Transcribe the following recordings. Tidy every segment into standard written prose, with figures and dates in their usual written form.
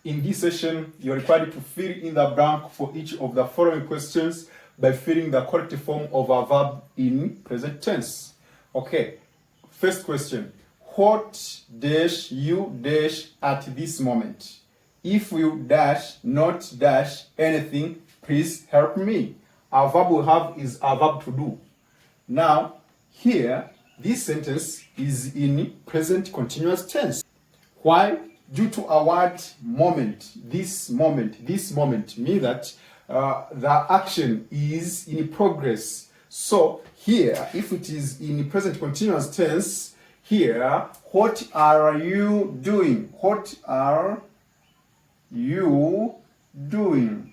In this session, you're required to fill in the blank for each of the following questions by filling the correct form of a verb in present tense. Okay, first question. What dash you dash at this moment? If you dash not dash anything, please help me. Our verb we have is a verb to do. Now, here, this sentence is in present continuous tense. Why? Due to a word moment. This moment means that the action is in progress. So here, if it is in present continuous tense, here, what are you doing? What are you doing?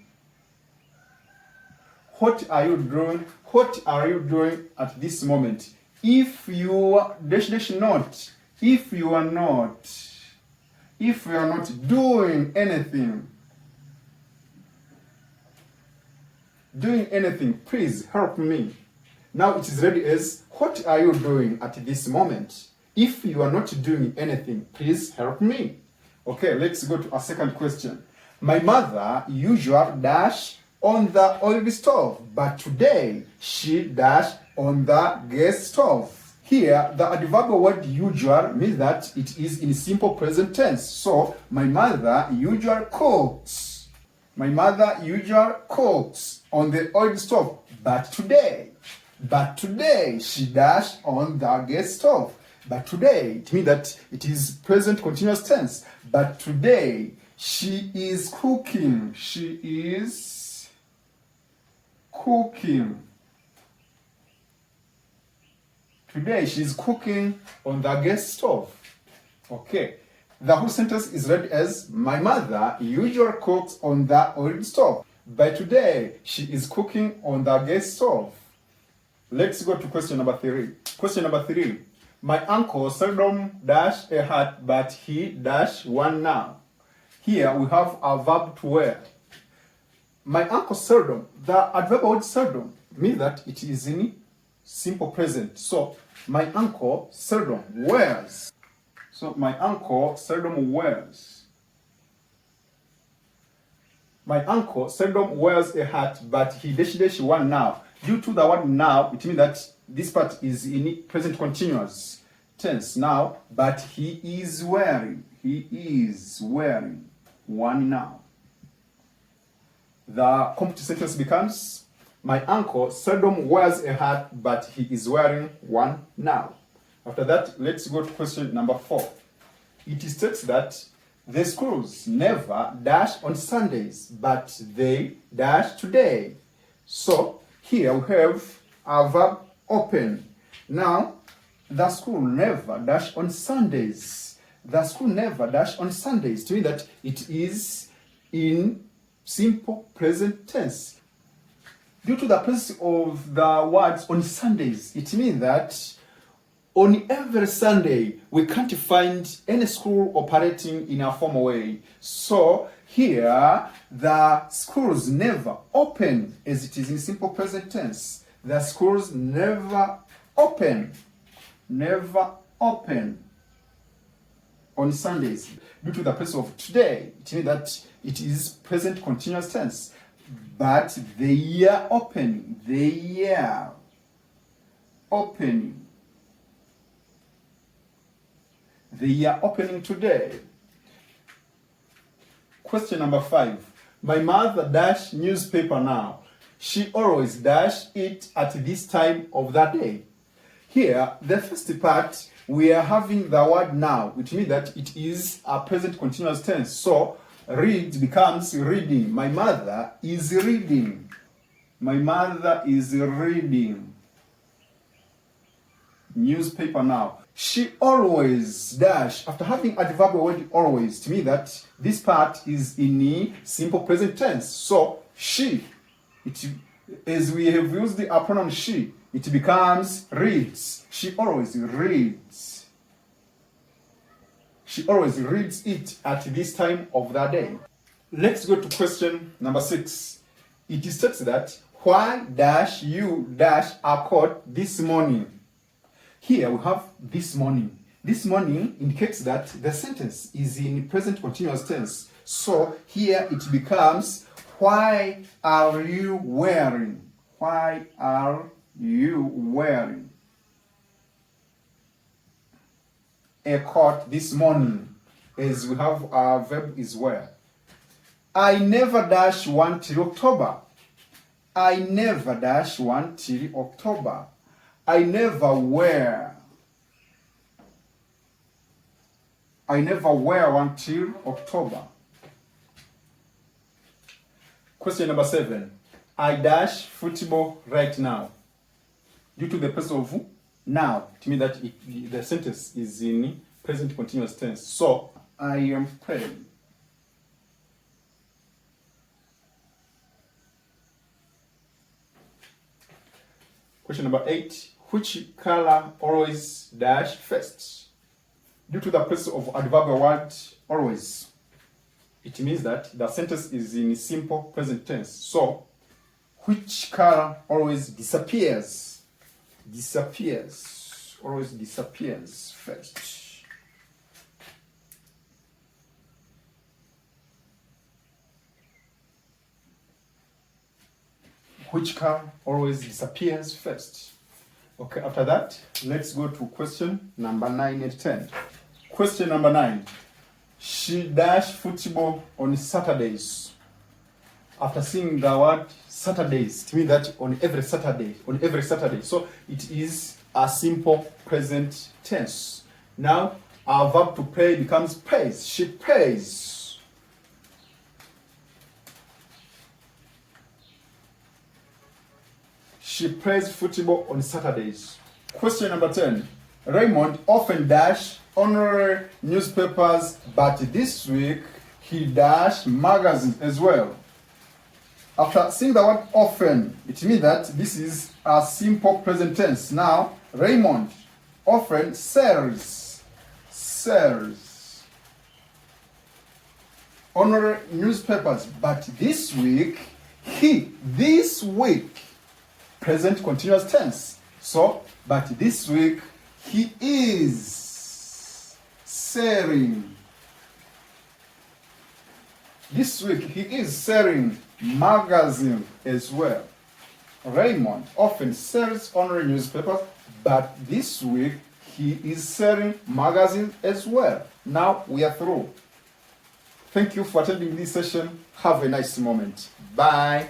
What are you doing? What are you doing at this moment? If you dash dash not, if you are not doing anything, please help me. Now it is ready as what are you doing at this moment? If you are not doing anything, please help me. Okay, let's go to our second question. My mother usually dash on the oil stove, but today she dash on the gas stove. Here, the adverbial word usual means that it is in simple present tense. So, my mother usually cooks. My mother usually cooks on the oil stove, but today she dashed on the gas stove. But today, it means that it is present continuous tense. But today, she is cooking. She is cooking. Today, she is cooking on the gas stove. Okay. The whole sentence is read as, my mother usually cooks on the oil stove. But today, she is cooking on the gas stove. Let's go to question number 3. Question number 3. My uncle seldom dash a hat, but he dash one now. Here we have a verb to wear. My uncle seldom. The adverb word seldom means that it is in simple present. So, my uncle seldom wears. So, my uncle seldom wears. My uncle seldom wears a hat, but he dash one now. Due to the word now, it means that this part is in present continuous tense now, but he is wearing one now. The complete sentence becomes, my uncle seldom wears a hat, but he is wearing one now. After that, let's go to question number 4. It states that the schools never dash on Sundays, but they dash today. So, here we have a verb open. Now, the school never dash on Sundays. The school never dash on Sundays. To mean that it is in simple present tense. Due to the presence of the words on Sundays, it means that on every Sunday, we can't find any school operating in a formal way. So, here, the schools never open, as it is in simple present tense. The schools never open on Sundays. Due to the presence of today, it means that it is present continuous tense. But they are opening. They are opening. They are opening today. Question number 5. My mother dash newspaper now. She always dash it at this time of the day. Here, the first part, we are having the word now, which means that it is a present continuous tense. So, read becomes reading. My mother is reading. My mother is reading newspaper now. She always dash. After having adverbial word always, to me that this part is in a simple present tense. So, she, as we have used the pronoun she, it becomes reads. She always reads. She always reads it at this time of the day. Let's go to question number 6. It states that, why dash you dash a coat this morning? Here we have this morning. This morning indicates that the sentence is in present continuous tense. So here it becomes, why are you wearing? Why are you wearing a coat this morning? As we have our verb is wear. I never -1 till October. I never -1 till October. I never wear. I never wear one till October. Question number 7. I dash football right now. Due to the presence of now, it means that the sentence is in present continuous tense. So, I am playing. Question number 8. Which color always dash first? Due to the presence of adverbial word always, it means that the sentence is in simple present tense. So, which color always disappears? Disappears. Always disappears first. Which color always disappears first? Okay, after that, let's go to question number 9 and 10. Question number 9. She dash football on Saturdays. After seeing the word Saturdays, it means that on every Saturday. So it is a simple present tense. Now, our verb to play becomes plays. She plays. She plays football on Saturdays. Question number 10. Raymond often dash honorary newspapers, but this week he dashed magazines as well. After seeing the word often, it means that this is a simple present tense. Now, Raymond often sells honorary newspapers, but this week, present continuous tense. So, but this week, he is selling. This week, he is selling magazine as well. Raymond often sells honorary newspapers, but this week, he is selling magazines as well. Now, we are through. Thank you for attending this session. Have a nice moment. Bye.